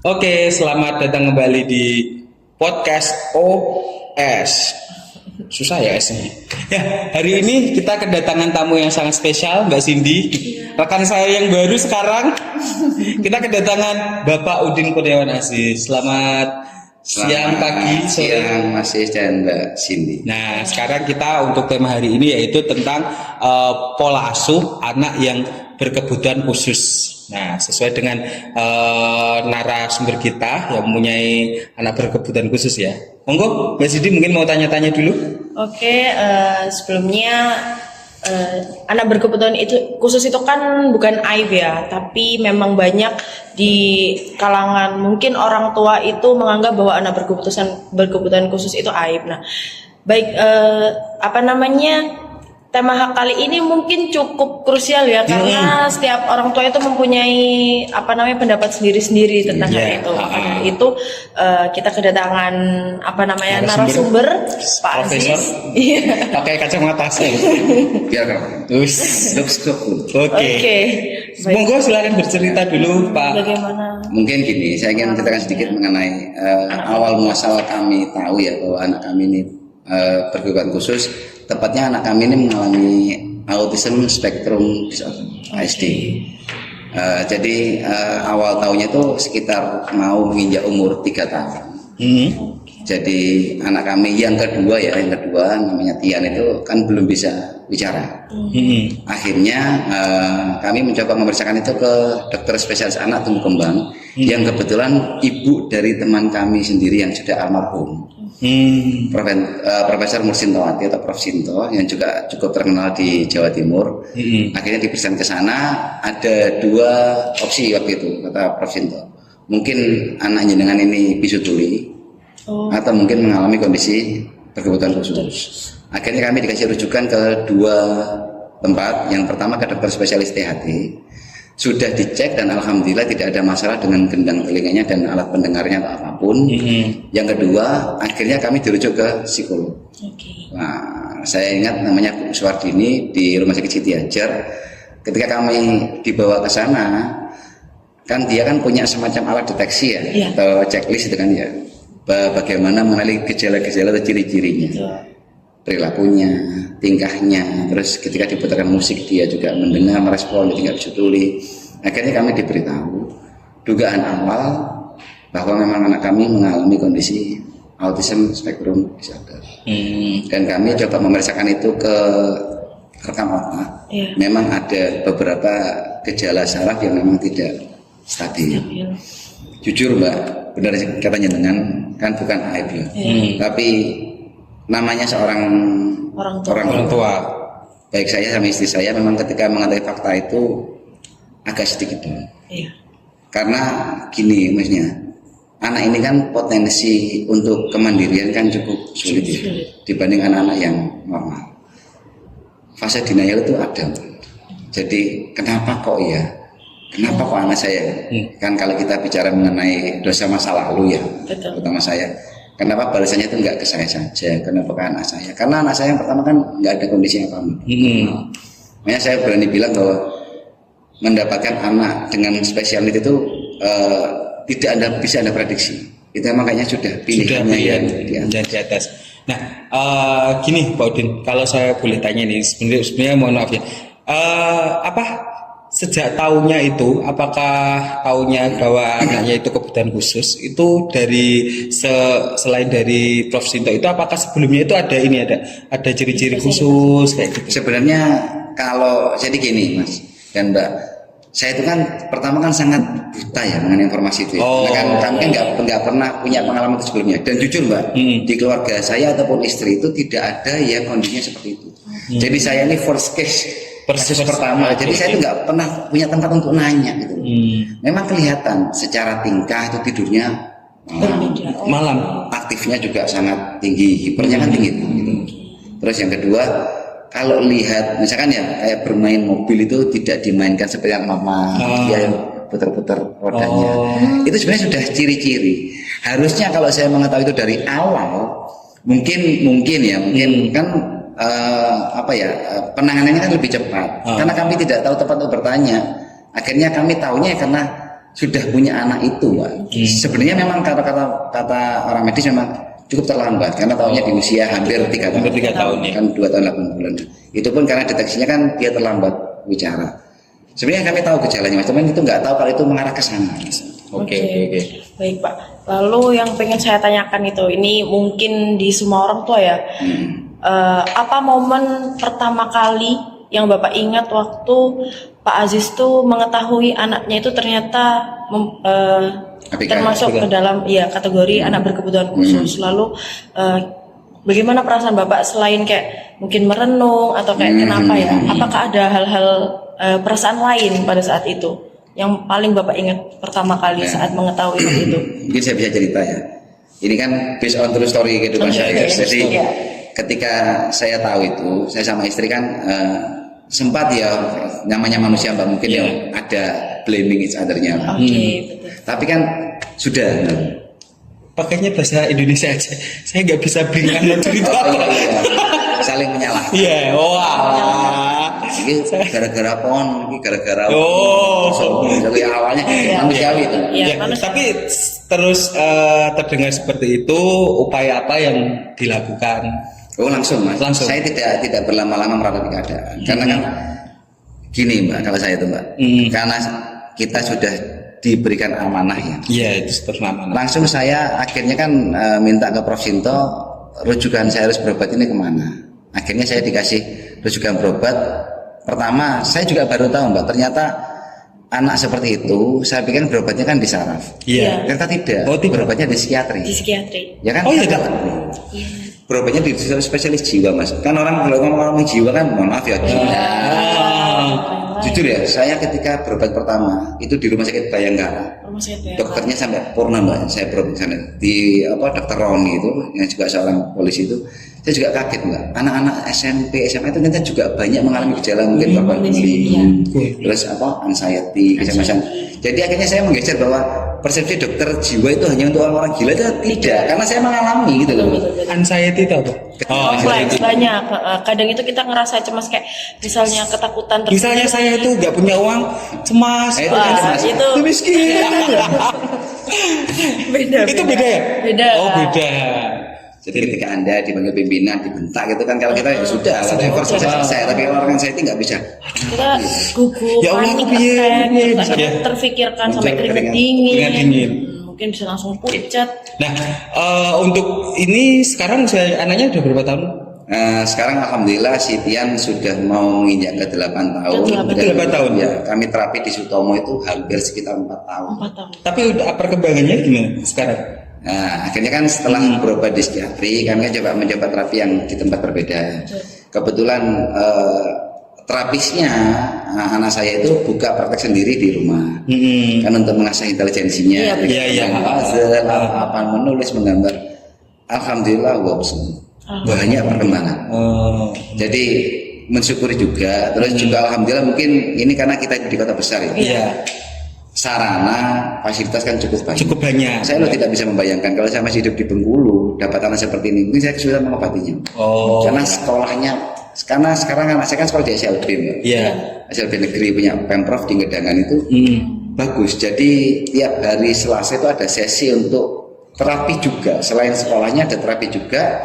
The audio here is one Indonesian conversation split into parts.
Oke, selamat datang kembali di podcast OS. Susah ya S-nya. Ya, hari ini kita kedatangan tamu yang sangat spesial, Mbak Cindy. Rekan saya yang baru sekarang. Kita kedatangan Bapak Udin Kurniawan Aziz. Selamat siang, pagi, sore. Siang Mas Aziz dan Mbak Cindy. Nah, sekarang kita untuk tema hari ini yaitu tentang pola asuh anak yang berkebutuhan khusus. Nah, sesuai dengan narasumber kita yang mempunyai anak berkebutuhan khusus ya. Monggo, Mbak Cindy mungkin mau tanya-tanya dulu. Oke, sebelumnya anak berkebutuhan itu khusus itu kan bukan aib ya, tapi memang banyak di kalangan mungkin orang tua itu menganggap bahwa anak berkebutuhan khusus itu aib. Nah, baik tema hak kali ini mungkin cukup krusial ya karena setiap orang tua itu mempunyai pendapat sendiri-sendiri tentang hal itu. Karena itu kita kedatangan narasumber Pak Aziz. Pakai kacamata saya. Biar kamu. Oke. Monggo silakan bercerita dulu Pak. Bagaimana? Mungkin gini, saya ingin menceritakan sedikit mengenai awal muasal kami tahu ya bahwa anak kami ini berkebutuhan khusus. Tepatnya anak kami ini mengalami autism spectrum disorder (ASD). Jadi awal tahunnya itu sekitar mau menginjak umur 3 tahun. Jadi anak kami yang kedua namanya Tian itu kan belum bisa bicara. Akhirnya kami mencoba memeriksakan itu ke dokter spesialis anak tumbuh kembang yang kebetulan ibu dari teman kami sendiri yang sudah almarhum. Profesor Mursintowati atau Prof Sinto yang juga cukup terkenal di Jawa Timur. Akhirnya diperiksa ke sana, ada 2 opsi waktu itu kata Prof Sinto. Mungkin anak jenengan ini bisu tuli atau mungkin mengalami kondisi berkebutuhan khusus. Akhirnya kami dikasih rujukan ke 2 tempat. Yang pertama ke dokter spesialis THT. Sudah dicek dan alhamdulillah tidak ada masalah dengan gendang telinganya dan alat pendengarnya atau apapun. Yang kedua, akhirnya kami dirujuk ke psikolog. Nah, saya ingat namanya Bu Suwardini di Rumah Sakit Siti Hajar. Ketika kami dibawa ke sana, kan dia kan punya semacam alat deteksi ya, atau checklist itu kan ya. Bagaimana mengenali gejala-gejala atau ciri-cirinya. Perilakunya, tingkahnya, terus ketika diputarkan musik dia juga mendengar, merespon, tidak bisa tuli. Akhirnya kami diberitahu dugaan awal bahwa memang anak kami mengalami kondisi autism spectrum disorder. Dan kami coba memeriksakan itu ke rekam otak. Memang ada beberapa gejala saraf yang memang tidak stabil. Jujur Mbak, benar katanya dengan kan bukan aib ya. Tapi namanya seorang orang tua, baik saya sama istri saya memang ketika mengetahui fakta itu agak sedikit down. Karena gini maksudnya, anak ini kan potensi untuk kemandirian kan cukup sulit ya, dibanding anak-anak yang normal. Fase denial itu ada. Jadi kenapa kok ya? Kenapa kok anak saya? Kan kalau kita bicara mengenai dosa masa lalu ya, terutama saya. Kenapa balasannya itu nggak ke saya saja? Kenapa ke anak saya? Karena anak saya yang pertama kan nggak ada kondisi apa-apa. Makanya saya berani bilang bahwa mendapatkan anak dengan spesial needs itu tidak bisa anda prediksi. Itu emang kayaknya sudah pilihannya yang di atas. Nah, gini Pak Udin, kalau saya boleh tanya nih, sebenarnya mohon maaf ya. Sejak tahunnya itu, apakah tahunnya bahwa anaknya itu kebutuhan khusus itu dari selain dari Prof Sinto itu, apakah sebelumnya itu ada ciri-ciri khusus kayak gitu? Sebenarnya kalau jadi gini Mas dan Mbak, saya itu kan pertama kan sangat buta ya mengenai informasi itu. Kami kan nggak pernah punya pengalaman itu sebelumnya. Dan jujur Mbak, di keluarga saya ataupun istri itu tidak ada yang kondisinya seperti itu. Jadi saya ini first case. Kasus pertama, jadi saya itu nggak pernah punya tempat untuk nanya gitu. Memang kelihatan secara tingkah itu tidurnya malam, aktifnya juga sangat tinggi, hipernya kan tinggi gitu. Terus yang kedua, kalau lihat misalkan ya kayak bermain mobil itu tidak dimainkan seperti yang mama dia yang putar-putar rodanya. Itu sebenarnya sudah ciri-ciri. Harusnya kalau saya mengetahui itu dari awal, mungkin kan penanganannya kan lebih cepat. Karena kami tidak tahu tempat untuk bertanya. Akhirnya kami tahunya karena sudah punya anak itu, Pak. Sebenarnya memang kata orang medis memang cukup terlambat karena tahunnya di usia hampir 3 tahun. Hampir 3 tahun, ya. Kan 2 tahun 8 bulan. Itu pun karena deteksinya kan dia terlambat bicara. Sebenarnya kami tahu gejalanya, Mas, teman itu nggak tahu kalau itu mengarah ke sana. Oke. Baik Pak. Lalu yang pengen saya tanyakan itu, ini mungkin di semua orang tua ya. Apa momen pertama kali yang Bapak ingat waktu Pak Aziz tuh mengetahui anaknya itu ternyata ABK. termasuk ke dalam kategori anak berkebutuhan khusus. Lalu bagaimana perasaan Bapak selain kayak mungkin merenung atau kayak kenapa ya? Apakah ada hal-hal perasaan lain pada saat itu yang paling Bapak ingat pertama kali saat mengetahui hal itu? Mungkin saya bisa cerita ya. Ini kan based on true story kehidupan saya. Jadi ketika saya tahu itu, saya sama istri kan sempat ya, namanya manusia Mbak, mungkin ya ada blaming each other-nya. Betul. Tapi kan sudah. Pakainya bahasa Indonesia aja. Saya nggak bisa beringan cerita. Iya. Saling menyalahkan. Iya, wah. Ini gara-gara pon, ini gara-gara jadi awalnya manusiawi itu. Iya, Ya, tapi terus terdengar seperti itu, upaya apa yang dilakukan? Oh langsung Mas. Langsung. Saya tidak berlama-lama merawat keadaan. Karena kan gini Mbak, kalau saya itu Mbak, karena kita sudah diberikan amanah ya. Iya, itu seperti amanah. Langsung saya akhirnya kan minta ke Prof Sinto, rujukan saya harus berobat ini kemana. Akhirnya saya dikasih rujukan berobat. Pertama, saya juga baru tahu Mbak, ternyata anak seperti itu, saya pikir berobatnya kan di saraf. Iya. Ternyata tidak. Oh, tidak. Berobatnya di psikiatri. Di psikiatri. Ya kan? Oh, iya, Kan? Berobatnya di spesialis jiwa Mas. Kan orang kalau ngomong jiwa kan, mohon maaf ya. Jujur ya, saya ketika berobat pertama itu di rumah sakit Bayangkara. Rumah sakit Dokternya sampai purna Mbak, saya berobat sana di dokter Roni itu yang juga seorang polisi itu, saya juga kaget Mbak. Anak-anak SMP, SMA itu ternyata juga banyak mengalami gejala mungkin korban bullying, terus anxiety, kecemasan. Jadi akhirnya saya menggeser bahwa persepsi dokter jiwa itu hanya untuk orang-orang gila itu tidak, karena saya mengalami gitu loh. Anxiety itu apa? Kompleks banyak. Kadang itu kita ngerasa cemas kayak misalnya ketakutan. Misalnya saya itu nggak punya uang, cemas. Itu kan cemas. Itu miskin. beda. Itu beda ya? Beda. Oh, beda. Jadi ketika Anda dipanggil pimpinan, dibentak gitu kan, kalau kita ya sudah, whatever, selesai. Tapi kalau orang saya itu nggak bisa. Kita gugup, Ya Allah, panik, aku piye, attack, piye, terus bisa. terfikirkan sampai Muncul keringet keringat dingin. Mungkin bisa langsung pucat. Nah, untuk ini sekarang anaknya udah berapa tahun? Sekarang alhamdulillah si Tian sudah mau menginjak ke 8 tahun. Ke 8 tahun. Ya, kami terapi di Sutomo itu hampir sekitar 4 tahun. 4 tahun. Tapi udah perkembangannya gimana sekarang? Nah, akhirnya kan setelah berobat di psikiatri, kami kan mencoba terapi yang di tempat berbeda. Kebetulan terapisnya anak saya itu buka praktek sendiri di rumah, kan untuk mengasah intelijensinya, Iya. puzzle, apa menulis, menggambar. Alhamdulillah, banyak perkembangan. Jadi mensyukuri juga, terus juga alhamdulillah mungkin ini karena kita hidup di kota besar ya. Iya. Sarana fasilitas kan cukup banyak. Cukup banyak. Saya tidak bisa membayangkan kalau saya masih hidup di Bengkulu dapat anak seperti ini, mungkin saya kesulitan mengobatinya. Karena sekolahnya, karena sekarang anak saya kan sekolah di SLB Mbak. Iya. SLB negeri punya Pemprov di Gedangan itu bagus. Jadi tiap hari Selasa itu ada sesi untuk terapi juga. Selain sekolahnya ada terapi juga,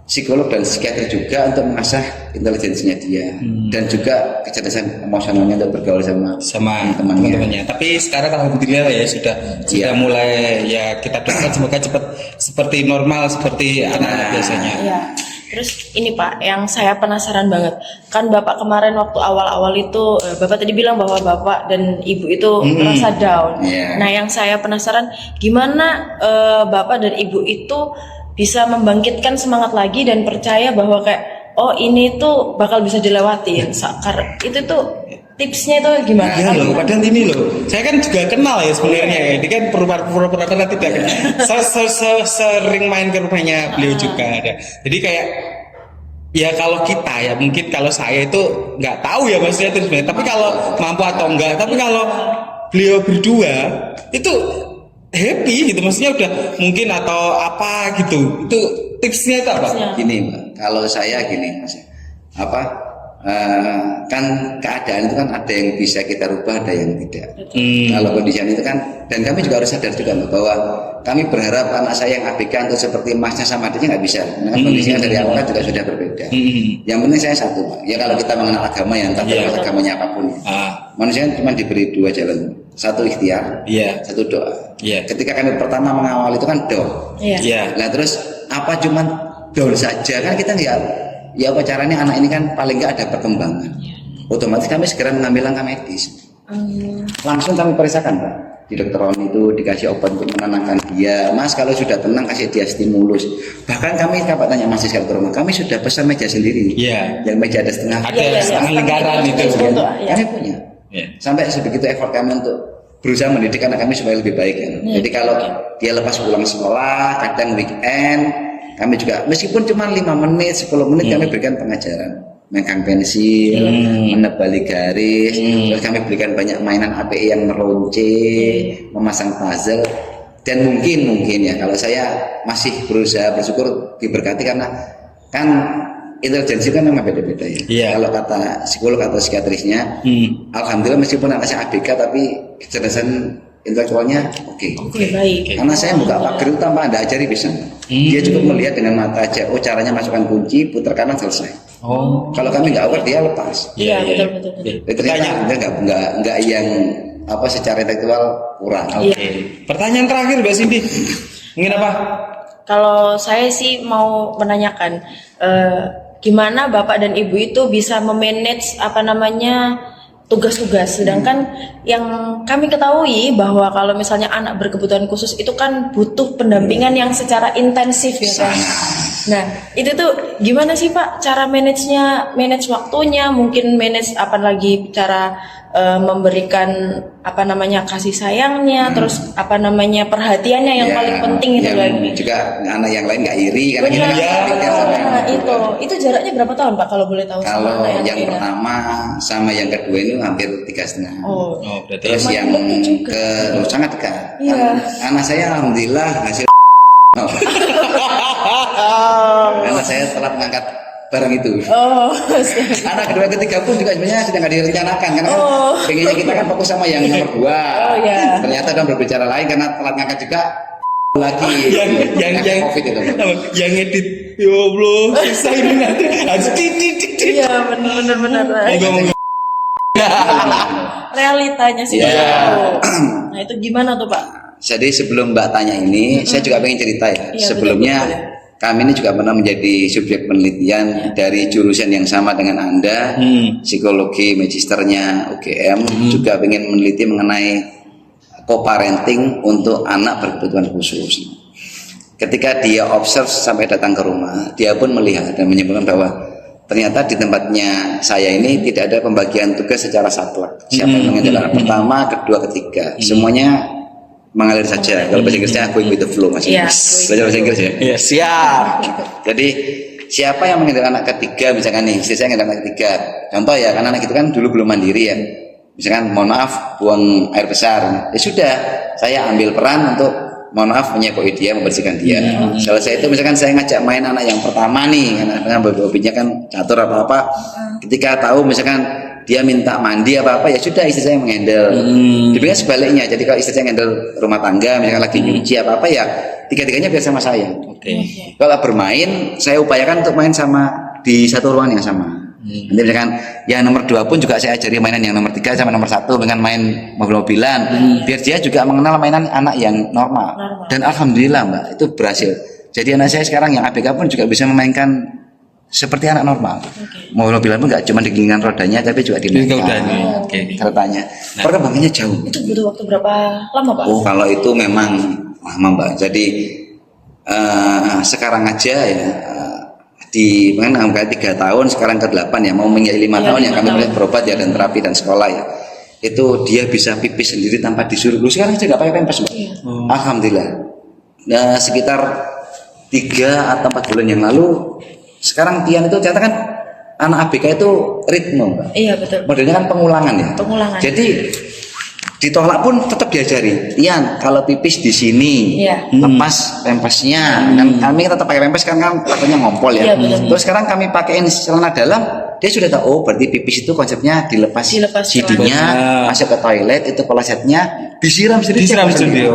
psikolog dan psikiater juga untuk mengasah intelijensinya dia dan juga kecerdasan emosionalnya untuk bergaul sama teman-temannya. Tapi sekarang alhamdulillah ya sudah mulai ya, kita doakan semoga cepat seperti normal seperti anak-anak biasanya. Iya. Terus ini Pak, yang saya penasaran banget, kan Bapak kemarin waktu awal-awal itu Bapak tadi bilang bahwa Bapak dan Ibu itu merasa down. Nah, yang saya penasaran gimana Bapak dan Ibu itu bisa membangkitkan semangat lagi dan percaya bahwa kayak ini tuh bakal bisa dilewatin. Itu tuh tipsnya itu gimana? Iya loh, padahal ini loh, saya kan juga kenal ya sebenarnya. Ini kan pura-pura tidak kenal. Sering main ke rumahnya beliau juga ada. Jadi kayak ya kalau kita ya mungkin kalau saya itu nggak tahu ya maksudnya itu sebenarnya. Tapi kalau mampu atau enggak, tapi kalau beliau berdua itu happy gitu, maksudnya udah mungkin atau apa gitu. Itu tipsnya itu apa? Gini Mbak, kalau saya gini Mas, kan keadaan itu kan ada yang bisa kita rubah, ada yang tidak. Kalau kondisi itu kan, dan kami juga harus sadar juga Mbak, bahwa kami berharap anak saya yang ABK untuk seperti masnya sama adiknya nggak bisa, karena kondisinya dari awal kan juga sudah berbeda. Yang penting saya satu Pak, ya kalau kita mengenal agama ya entah agamanya apapun, manusia cuma diberi dua jalan, satu ikhtiar, satu doa. Ketika kami pertama mengawal itu kan doa, nah terus apa cuma doa saja kan kita nggak, ya apa caranya anak ini kan paling nggak ada perkembangan. Otomatis kami segera mengambil langkah medis. Langsung kami periksakan Pak. Di dokter Roni itu dikasih obat untuk menenangkan dia. Mas kalau sudah tenang kasih dia stimulus. Bahkan kami kalau tanya Mas kalau ke rumah, kami sudah pesan meja sendiri. Yang meja ada setengah. Ada setengah lingkaran itu. Kami punya. Sampai sebegitu effort kami untuk berusaha mendidik anak kami supaya lebih baik kan. Jadi kalau dia lepas pulang sekolah, kadang weekend, kami juga meskipun cuma 5 menit, 10 menit kami berikan pengajaran, megang pensil, menebali garis, terus kami berikan banyak mainan API yang meruncing, memasang puzzle, dan mungkin ya kalau saya masih berusaha bersyukur diberkati karena kan intelijensi kan memang beda-beda ya. Kalau kata psikolog atau psikiatrisnya, alhamdulillah meskipun anak saya ABK tapi kecerdasan intelektualnya oke. Baik. Karena saya buka pagar itu tanpa Anda ajari bisa. Dia cukup melihat dengan mata aja. Oh caranya masukkan kunci, putar kanan selesai. Kalau kami nggak aware dia lepas. Iya betul. Ternyata nggak yang apa secara intelektual kurang. Pertanyaan terakhir Mbak Cindy. Ingin apa? Kalau saya sih mau menanyakan gimana Bapak dan Ibu itu bisa memanage tugas-tugas, sedangkan yang kami ketahui bahwa kalau misalnya anak berkebutuhan khusus itu kan butuh pendampingan yang secara intensif ya kan. Nah itu tuh gimana sih Pak cara manage waktunya, mungkin manage apalagi cara memberikan kasih sayangnya, terus perhatiannya yang paling penting itu lagi. Juga anak yang lain nggak iri karena kita itu jaraknya berapa tahun Pak kalau boleh tahu? Kalau yang pertama sama yang kedua ini hampir 3,5. Terus yang sangat dekat. Anak saya alhamdulillah hasil. Karena saya telat mengangkat barang itu. Anak kedua ketiga pun juga sebenarnya sudah nggak direncanakan karena pengennya kita kan fokus sama yang nomor 2. Ternyata udah berbicara lain karena telat ngangkat juga lagi yang COVID itu. Yang edit ya Allah susah ini nanti harus iya benar realitanya sih. Nah itu gimana tuh Pak? Jadi sebelum Mbak tanya ini, saya juga pengen cerita ya. Sebelumnya kami ini juga pernah menjadi subjek penelitian dari jurusan yang sama dengan Anda, psikologi magisternya UGM, juga pengen meneliti mengenai co-parenting untuk anak berkebutuhan khusus. Ketika dia observe sampai datang ke rumah, dia pun melihat dan menyimpulkan bahwa ternyata di tempatnya saya ini tidak ada pembagian tugas secara saklek. Siapa yang mengendalikan pertama, kedua, ketiga, semuanya mengalir saja. Kalau bahasa Inggrisnya going with the flow Mas. Belajar bahasa Inggris ya? Siap. Jadi siapa yang mengendalikan anak ketiga, misalkan nih, istri saya mengendalikan anak ketiga. Contoh ya, karena anak itu kan dulu belum mandiri ya. Misalkan mohon maaf buang air besar. Ya sudah, saya ambil peran untuk mohon maaf menyepoi dia, membersihkan dia. Selesai itu misalkan saya ngajak main anak yang pertama nih, karena hobinya kan catur apa-apa. Ketika tahu misalkan dia minta mandi apa-apa ya sudah istri saya menghandle. Demikian sebaliknya. Jadi kalau istri saya menghandle rumah tangga, misalkan lagi nyuci apa-apa ya tiga-tiganya biar sama saya. Kalau bermain saya upayakan untuk main sama di satu ruangan yang sama. Nanti misalkan yang nomor 2 pun juga saya ajari mainan yang nomor 3 sama nomor 1 dengan main mobil-mobilan biar dia juga mengenal mainan anak yang normal. Dan alhamdulillah Mbak itu berhasil. Jadi anak saya sekarang yang ABK pun juga bisa memainkan seperti anak normal. Mobil-mobilan pun nggak cuma digilingan rodanya tapi juga dinaikkan keretanya. Perkembangannya jauh. Itu butuh waktu berapa lama Pak? Kalau itu memang lama Mbak. Jadi sekarang aja ya di angka 3 tahun sekarang ke 8 ya mau menjadi 5 tahun ya kami mulai berobat ya dan terapi dan sekolah ya. Itu dia bisa pipis sendiri tanpa disuruh. Sekarang saya nggak pakai pampers Mbak. Alhamdulillah. Nah, sekitar 3 atau 4 bulan yang lalu sekarang Tian itu ternyata kan anak ABK itu ritme Mbak. Iya betul. Modelnya kan pengulangan ya. Jadi ditolak pun tetap diajari. Tian kalau pipis di sini lepas pempesnya. Kan kami tetap pakai pempes kan takutnya ngompol ya. Terus sekarang kami pakaiin celana dalam dia sudah tahu, oh berarti pipis itu konsepnya dilepas CD-nya, masuk ke toilet, itu klosetnya disiram Disiram sendiri.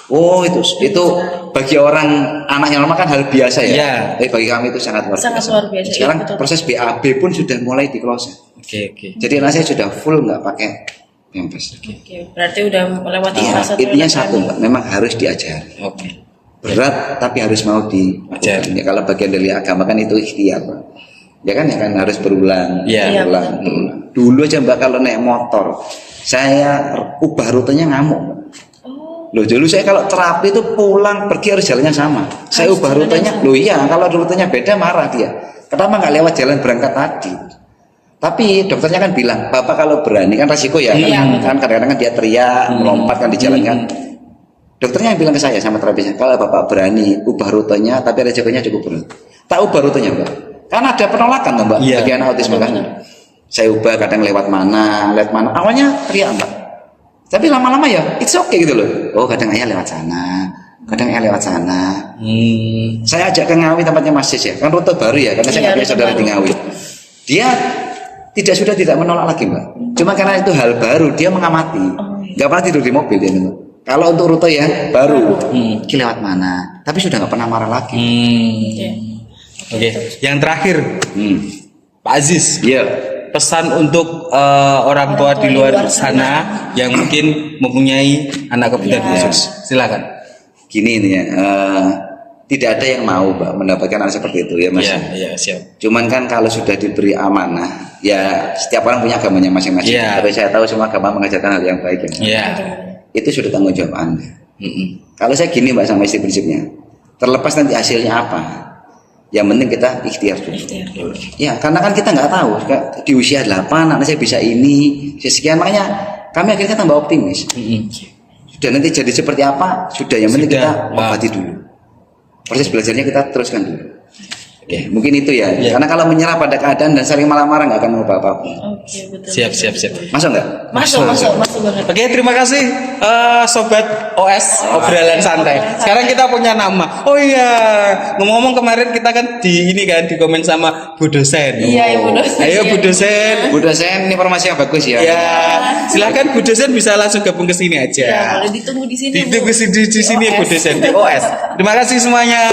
Oh itu bagi orang anaknya normal kan hal biasa ya. Iya. Tapi bagi kami itu sangat luar biasa. luar biasa. Sekarang Iya, betul. proses BAB pun sudah mulai di kloset. Oke. Jadi anak saya sudah full nggak pakai pampers. Oke, berarti udah melewati Iya, fase intinya toilet satu training. Mbak, memang harus diajari. Oke. Berat tapi harus mau diajar. Ya, kalau bagian dari agama kan itu ikhtiar Pak. Ya kan harus berulang, Iya. berulang. Dulu aja Mbak kalau naik motor, saya ubah rutenya ngamuk. Mbak. Loh, dulu saya kalau terapi itu pulang pergi harus jalannya sama. Saya ubah rutenya, loh iya kalau rutenya beda marah dia. Kenapa nggak lewat jalan berangkat tadi? Tapi dokternya kan bilang, Bapak kalau berani kan resiko ya, kan kadang-kadang kan dia teriak, melompat kan di jalan kan. Dokternya yang bilang ke saya sama terapisnya, kalau Bapak berani ubah rutenya, tapi resikonya cukup berat. Tak ubah rutenya Mbak, karena ada penolakan loh, Mbak, bagi anak autisme kan. Saya ubah kadang lewat mana, awalnya teriak Mbak. Tapi lama-lama ya, it's okay gitu loh. Oh kadang ayah lewat sana, kadang ayah lewat sana. Saya ajak ke Ngawi tempatnya Mas Sis ya, kan rute baru ya, karena saya nggak punya saudara di Ngawi. Dia tidak menolak lagi Mbak. Cuma karena itu hal baru, dia mengamati. Nggak pernah tidur di mobil dia Mbak. Kalau untuk rute ya baru, ki lewat mana. Tapi sudah nggak pernah marah lagi. Oke. Yang terakhir, Pak Aziz. Iya. Pesan untuk orang tua di luar sana yang mungkin mempunyai anak kebutuhan khusus. Silakan. Gini ini ya, tidak ada yang mau Mbak mendapatkan anak seperti itu ya Mas. Iya, siap. Cuman kan kalau sudah diberi amanah, ya setiap orang punya agamanya masing-masing. Iya. Tapi saya tahu semua agama mengajarkan hal yang baik ya. Iya. Itu sudah tanggung jawab Anda. Kalau saya gini Mbak sama istri prinsipnya, terlepas nanti hasilnya apa, yang penting kita ikhtiar dulu. Ya, karena kan kita nggak tahu di usia 8 anak saya bisa ini, sekian, makanya kami akhirnya tambah optimis. Sudah nanti jadi seperti apa, sudah yang penting kita obati dulu. Proses belajarnya kita teruskan dulu. Ya, mungkin itu ya. Karena kalau menyerah pada keadaan dan saling marah-marah nggak akan mengubah apa-apa. Oke, betul. Siap. Masuk nggak? Masuk banget. Oke, terima kasih Sobat OS obrolan santai. Sekarang kita punya nama. Oh iya, ngomong-ngomong kemarin kita kan di komen sama Bu dosen. Iya, Bu dosen. Ayo Bu dosen. Bu dosen, ini informasi yang bagus ya. Ya, silakan Bu dosen bisa langsung gabung ke sini aja. Ya, boleh ditunggu di sini. Ditunggu di sini Bu dosen di OS. Terima kasih semuanya.